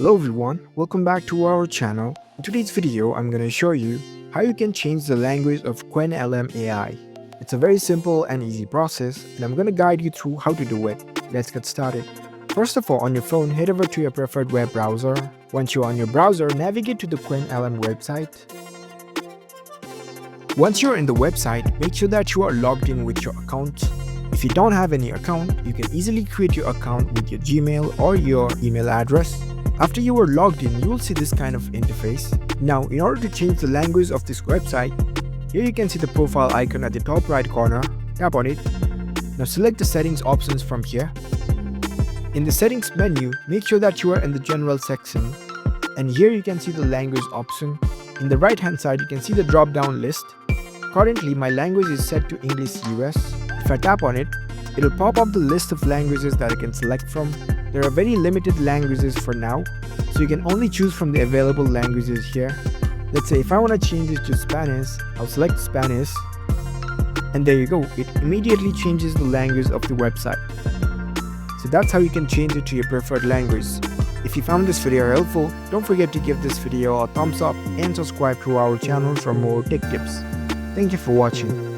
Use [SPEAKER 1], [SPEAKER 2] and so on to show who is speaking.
[SPEAKER 1] Hello everyone, welcome back to our channel. In today's video, I'm going to show you how you can change the language of Qwenlm AI. It's a very simple and easy process, and I'm going to guide you through how to do it. Let's get started. First of all, on your phone, head over to your preferred web browser. Once you're on your browser, navigate to the Qwenlm website. Once you're in the website, make sure that you are logged in with your account. If you don't have any account, you can easily create your account with your Gmail or your email address. After you are logged in, you will see this kind of interface. Now, in order to change the language of this website, here you can see the profile icon at the top right corner. Tap on it. Now select the settings options from here. In the settings menu, make sure that you are in the general section. And here you can see the language option. In the right hand side, you can see the drop down list. Currently, my language is set to English US. If I tap on it, it will pop up the list of languages that I can select from. There are very limited languages for now, so you can only choose from the available languages here. Let's say if I want to change this to Spanish, I'll select Spanish, and there you go, it immediately changes the language of the website. So that's how you can change it to your preferred language. If you found this video helpful, don't forget to give this video a thumbs up and subscribe to our channel for more tech tips. Thank you for watching.